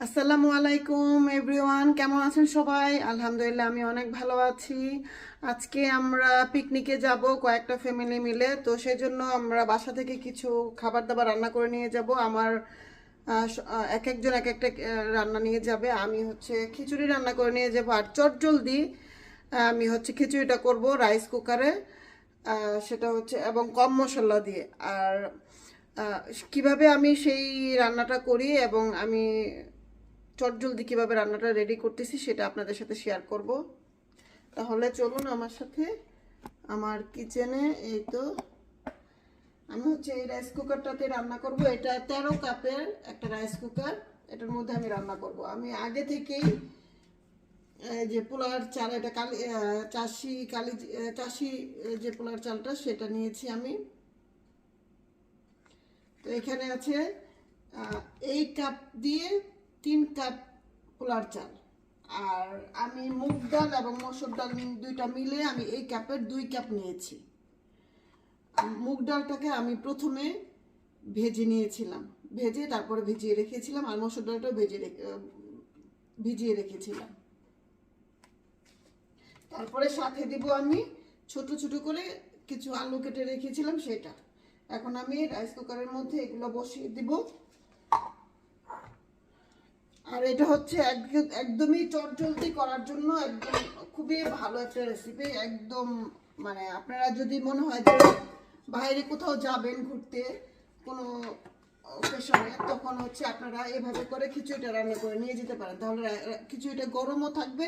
আসসালামু আলাইকুম এভরিওয়ান, কেমন আছেন সবাই? আলহামদুলিল্লাহ আমি অনেক ভালো আছি। আজকে আমরা পিকনিকে যাব কয়েকটা ফ্যামিলি মিলে, তো সেই জন্য আমরা বাসা থেকে কিছু খাবার দাবার রান্না করে নিয়ে যাব। আমার এক একজন এক একটা রান্না নিয়ে যাবে। আমি হচ্ছে খিচুড়ি রান্না করে নিয়ে যাবো, আর চটজলদি আমি হচ্ছে খিচুড়িটা করব রাইস কুকারে। সেটা হচ্ছে এবং কম মশলা দিয়ে। আর আহ, কিভাবে আমি সেই রান্নাটা করি এবং আমি চটজলদি কিভাবে রান্নাটা রেডি করতেছি সেটা আপনাদের সাথে শেয়ার করব। তাহলে চলুন আমার সাথে আমার কিচেনে। এই তো আমি হচ্ছে এই রাইস কুকারটাতে রান্না করব। এটা 13 কাপের একটা রাইস কুকার। এটার মধ্যে আমি রান্না করব। আমি আগে থেকেই যে পোলার চাল, এটা কালি চাষি যে পোলার চালটা সেটা নিয়েছি আমি। তো এখানে আছে এই কাপ দিয়ে 3 কাপ পোলার চাল। আর আমি মুগ ডাল এবং মসুর ডাল দুইটা মিলে আমি এই কাপের 2 কাপ নিয়েছি। মুগ ডালটাকে আমি প্রথমে ভেজে নিয়েছিলাম, ভেজে তারপরে ভিজিয়ে রেখেছিলাম, আর মসুর ডালটাও ভিজিয়ে রেখেছিলাম। তারপরে সাথে দিব আমি ছোট ছোট করে কিছু আলু কেটে রেখেছিলাম সেটা। এখন আমি রাইস কুকারের মধ্যে এগুলো বসিয়ে দিব। আর এটা হচ্ছে একদমই চটজলদি করার জন্য একদম খুবই ভালো একটা রেসিপি। একদম মানে আপনারা যদি মনে হয় যে বাইরে কোথাও যাবেন ঘুরতে কোনো অকেশনে, তখন হচ্ছে আপনারা এভাবে করে খিচুড়িটা রান্না করে নিয়ে যেতে পারেন। তাহলে খিচুড়িটা গরমও থাকবে,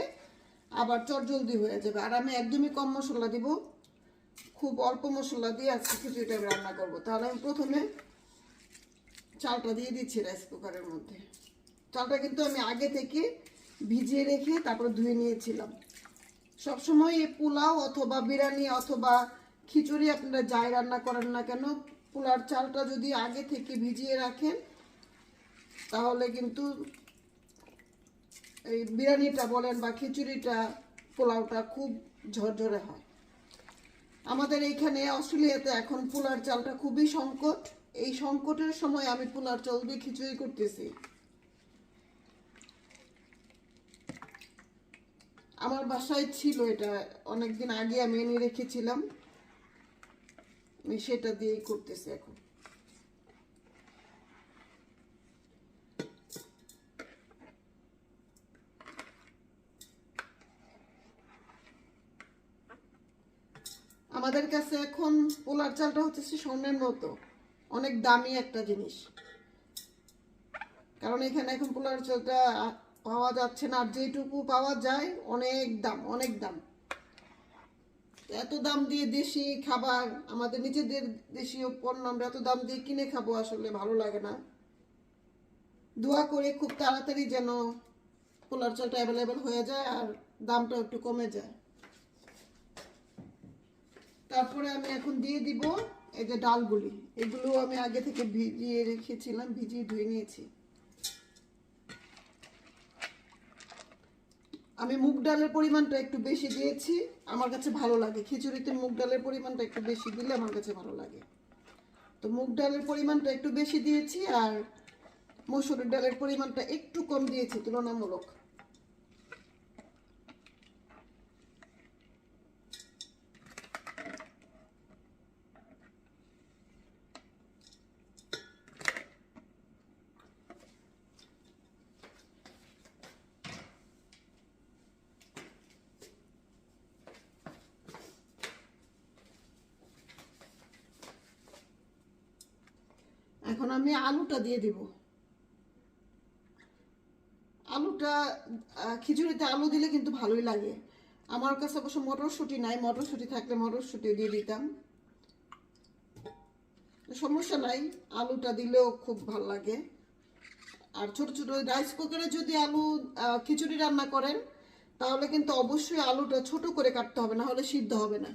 আবার চটজলদি হয়ে যাবে। আর আমি একদমই কম মশলা দিব, খুব অল্প মশলা দিয়ে আজকে খিচুড়িটা রান্না করব। তাহলে আমি প্রথমে চালটা দিয়ে দিচ্ছি রাইস কুকারের মধ্যে। চালটা কিন্তু আমি আগে থেকে ভিজিয়ে রেখে তারপর ধুয়ে নিয়েছিলাম। সবসময় এই পোলাও অথবা বিরিয়ানি অথবা খিচুড়ি আপনারা যাই রান্না করেন না কেন, পোলার চালটা যদি আগে থেকে ভিজিয়ে রাখেন তাহলে কিন্তু এই বিরিয়ানিটা বলেন বা খিচুড়িটা পোলাওটা খুব ঝরঝরে হয়। আমাদের এইখানে অস্ট্রেলিয়াতে এখন পোলার চালটা খুবই সংকট। এই সংকটের সময় আমি পোলার চাল দিয়ে খিচুড়ি করতেছি। আমার বাসায় ছিল এটা, অনেকদিন আগে আমি এনে রেখেছিলাম। আমি সেটা দিয়েই করতেছি এখন। আমাদের কাছে এখন পোলার চালটা হচ্ছে স্বর্ণের মতো, অনেক দামি একটা জিনিস। কারণ এখানে এখন পোলার চালটা পাওয়া যাচ্ছে না, আর যেটুকু পাওয়া যায় অনেক দাম, অনেক দাম। এত দাম দিয়ে দেশি খাবার, আমাদের নিজেদের দেশীয় পণ্য আমরা এত দাম দিয়ে কিনে খাবো, আসলে ভালো লাগে না। দোয়া করে খুব তাড়াতাড়ি যেন পোলার চালটা অ্যাভেলেবেল হয়ে যায় আর দামটা একটু কমে যায়। তারপরে আমি এখন দিয়ে দিব এই যে ডালগুলি। এগুলো আমি আগে থেকে ভিজিয়ে রেখেছিলাম, ভিজিয়ে ধুয়ে নিয়েছি। আমি মুগ ডালের পরিমাণটা একটু বেশি দিয়েছি, আমার কাছে ভালো লাগে। খিচুড়িতে মুগ ডালের পরিমাণটা একটু বেশি দিলে আমার কাছে ভালো লাগে। তো মুগ ডালের পরিমাণটা একটু বেশি দিয়েছি, আর মসুরের ডালের পরিমাণটা একটু কম দিয়েছি তুলনামূলক। এখন আমি আলুটা দিয়ে দিব। আলুটা খিচুড়িতে আলু দিলে কিন্তু ভালোই লাগে। আমার কাছে অবশ্য মটরশুঁটি নাই, মটরশুঁটি থাকলে মটরশুঁটি দিয়ে দিতাম, সমস্যা নাই, আলুটা দিলেও খুব ভালো লাগে। আর ছোট ছোট রাইস কুকারে যদি আলু খিচুড়ি রান্না করেন তাহলে কিন্তু অবশ্যই আলুটা ছোট করে কাটতে হবে, না হলে সিদ্ধ হবে না।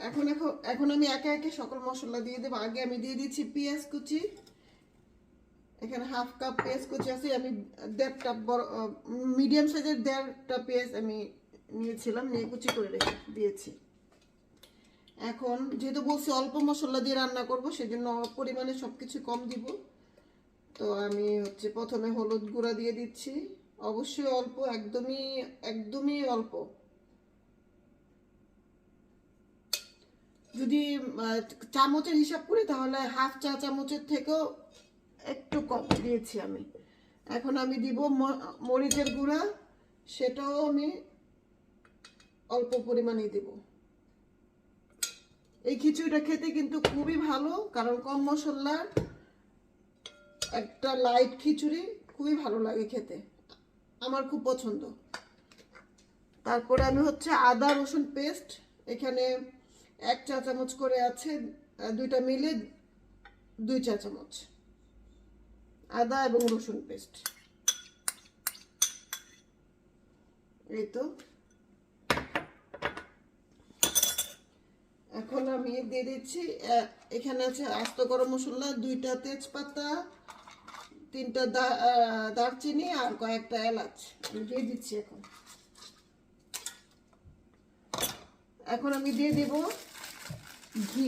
এখন এখন এখন আমি একে একে সকল মশলা দিয়ে দেবো। আগে আমি দিয়ে দিচ্ছি পেঁয়াজ কুচি। এখানে 1/2 কাপ পেঁয়াজ কুচি আছে। আমি 1.5টা বড় মিডিয়াম সাইজের 1.5টা পেঁয়াজ আমি নিয়েছিলাম, নিয়ে কুচি করে রেখে দিয়েছি। এখন যেহেতু বলছি অল্প মশলা দিয়ে রান্না করব, সেজন্য পরিমাণে সব কিছু কম দিব। তো আমি হচ্ছে প্রথমে হলুদ গুঁড়া দিয়ে দিচ্ছি, অবশ্যই অল্প, একদমই একদমই অল্প। যদি চামচের হিসাব করি তাহলে হাফ চা চামচের থেকেও একটু কম দিয়েছি আমি। এখন আমি দিব মরিচের গুঁড়া, সেটাও আমি অল্প পরিমাণে দিব। এই খিচুড়িটা খেতে কিন্তু খুবই ভালো, কারণ কম মশলার একটা লাইট খিচুড়ি খুবই ভালো লাগে খেতে, আমার খুব পছন্দ। তারপরে আমি হচ্ছে আদা রসুন পেস্ট, এখানে 1 চা চামচ করে আছে, দুইটা মিলে 2 চা চামচ আদা এবং রসুন পেস্ট। এই তো এখন আমি দিয়ে দিচ্ছি, এখানে আছে আস্ত গরম মশলা, 2টা তেজপাতা, 3টা দারচিনি আর কয়েকটা এলাচ আমি দিয়ে দিচ্ছি। এখন আমি দিয়ে দেব ঘি।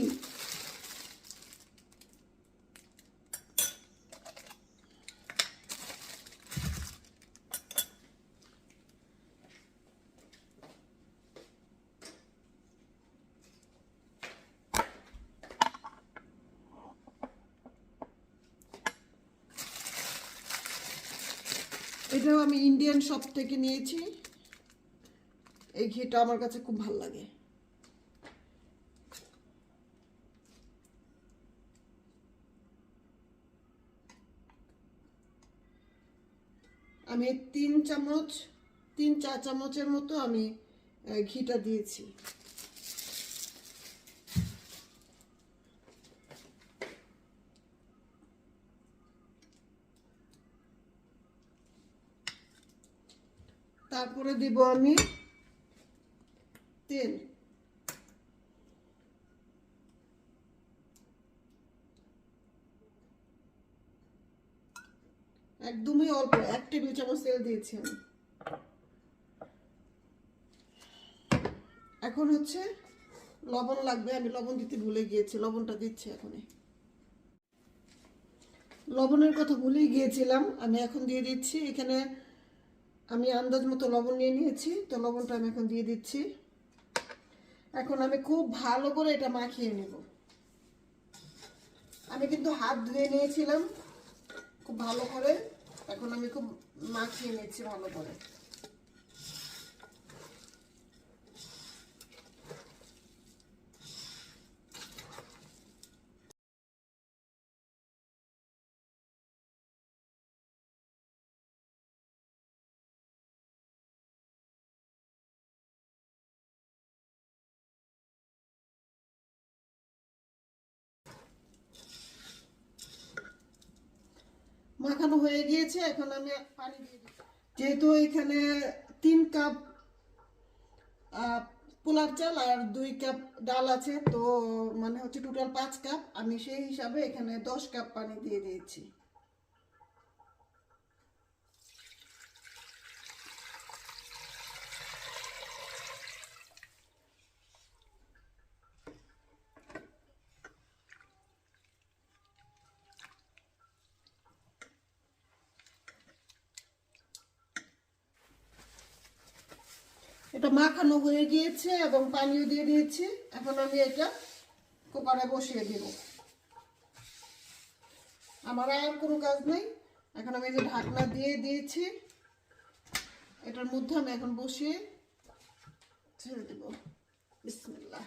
এটাও আমি ইন্ডিয়ান শপ থেকে নিয়েছি, এই ঘিটা আমার কাছে খুব ভালো লাগে। আমি 3 চা চামচের মতো আমি ঘিটা দিয়েছি। তারপরে দিব আমি তেল, একদমই অল্প, 1 টেবিল চামচ তেল দিয়েছি আমি। এখন হচ্ছে লবণ লাগবে, আমি লবণ দিতে ভুলে গিয়েছি, লবণটা দিচ্ছি এখনই। লবণের কথা ভুলেই গিয়েছিলাম, আমি এখন দিয়ে দিচ্ছি। এখানে আমি আন্দাজ মতো লবণ নিয়ে নিয়েছি, তো লবণটা আমি এখন দিয়ে দিচ্ছি। এখন আমি খুব ভালো করে এটা মাখিয়ে নেব। আমি কিন্তু হাত ধুয়ে নিয়েছিলাম খুব ভালো করে, এখন আমি খুব মাখিয়ে নিচ্ছি ভালো করে। মাখানো হয়ে গিয়েছে, এখন আমি পানি দিয়ে দিই। যেহেতু এখানে 3 কাপ পোলার চাল আর 2 কাপ ডাল আছে, তো মানে হচ্ছে টোটাল 5 কাপ, আমি সেই হিসাবে এখানে 10 কাপ পানি দিয়ে দিয়েছি। এটা মাখানো হয়ে গিয়েছে এবং পানিও দিয়ে দিয়েছি। এখন আমি এটা কুকারে বসিয়ে দিব, আমার আর কোনো কাজ নেই। এখন আমি যে ঢাকনা দিয়ে দিয়েছি, এটার মধ্যে আমি এখন বসিয়ে ছেড়ে দেব। বিসমিল্লাহ।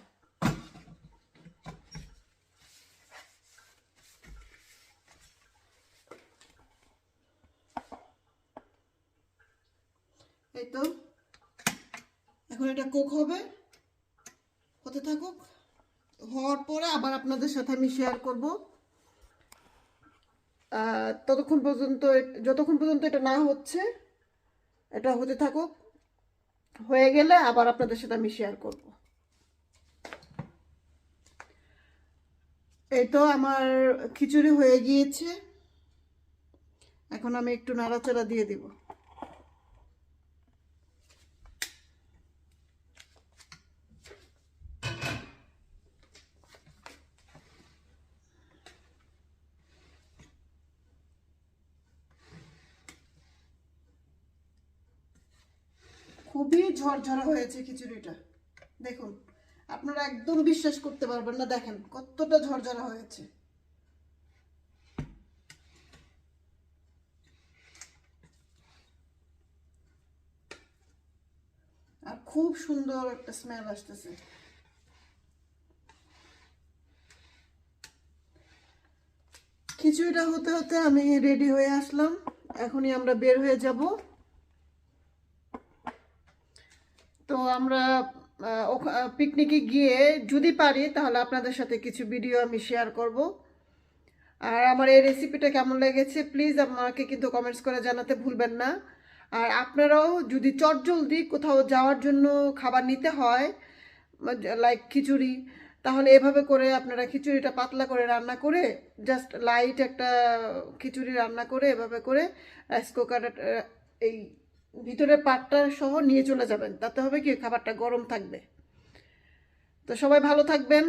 এই তো এখন এটা কুক হবে, হতে থাকুক। হওয়ার পরে আবার আপনাদের সাথে আমি শেয়ার করব। যতক্ষণ পর্যন্ত এটা না হচ্ছে, এটা হতে থাকুক। হয়ে গেলে আবার আপনাদের সাথে আমি শেয়ার করব। এই তো আমার খিচুড়ি হয়ে গিয়েছে, এখন আমি একটু নাড়াচাড়া দিয়ে দিব। খুবই ঝরঝরা হয়েছে খিচুড়িটা। দেখুন, আপনারা একদম বিশ্বাস করতে পারবেন না, দেখেন কতটা ঝরঝরা হয়েছে। আর খুব সুন্দর একটা স্মেল আসতেছে। খিচুড়িটা হতে হতে আমি রেডি হয়ে আসলাম, এখনই আমরা বের হয়ে যাব। তো আমরা পিকনিকে গিয়ে যদি পারি তাহলে আপনাদের সাথে কিছু ভিডিও আমি শেয়ার করব। আর আমার এই রেসিপিটা কেমন লেগেছে প্লিজ আমাকে কিন্তু কমেন্টস করে জানাতে ভুলবেন না। আর আপনারাও যদি চটজলদি কোথাও যাওয়ার জন্য খাবার নিতে হয়, লাইক খিচুড়ি, তাহলে এভাবে করে আপনারা খিচুড়িটা পাতলা করে রান্না করে, জাস্ট লাইট একটা খিচুড়ি রান্না করে এভাবে করে রাইস কুকারে এই ভিতরের পাটটা সহ নিয়ে চলে যাবেন। তাতে হবে কি, খাবারটা গরম থাকবে। তো সবাই ভালো থাকবেন,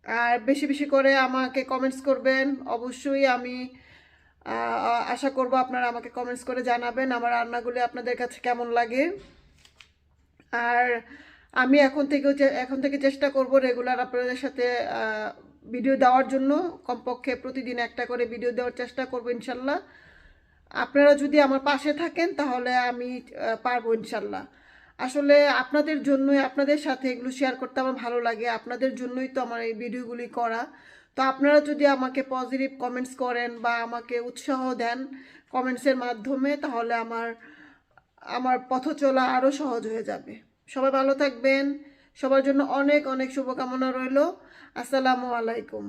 আর বেশি বেশি করে আমাকে কমেন্টস করবেন। অবশ্যই আমি আশা করব আপনারা আমাকে কমেন্টস করে জানাবেন আমার রান্নাগুলি আপনাদের কাছে কেমন লাগে। আর আমি এখন থেকে চেষ্টা করব রেগুলার আপনাদের সাথে ভিডিও দেওয়ার জন্য। কমপক্ষে প্রতিদিন একটা করে ভিডিও দেওয়ার চেষ্টা করব ইনশাল্লাহ। আপনারা যদি আমার পাশে থাকেন তাহলে আমি পারবো ইনশাল্লাহ। আসলে আপনাদের জন্যই, আপনাদের সাথে এগুলো শেয়ার করতে আমার ভালো লাগে। আপনাদের জন্যই তো আমার এই ভিডিওগুলি করা। তো আপনারা যদি আমাকে পজিটিভ কমেন্টস করেন বা আমাকে উৎসাহ দেন কমেন্টসের মাধ্যমে, তাহলে আমার আমার পথ চলা আরও সহজ হয়ে যাবে। সবাই ভালো থাকবেন, সবার জন্য অনেক অনেক শুভকামনা রইল। আসসালামু আলাইকুম।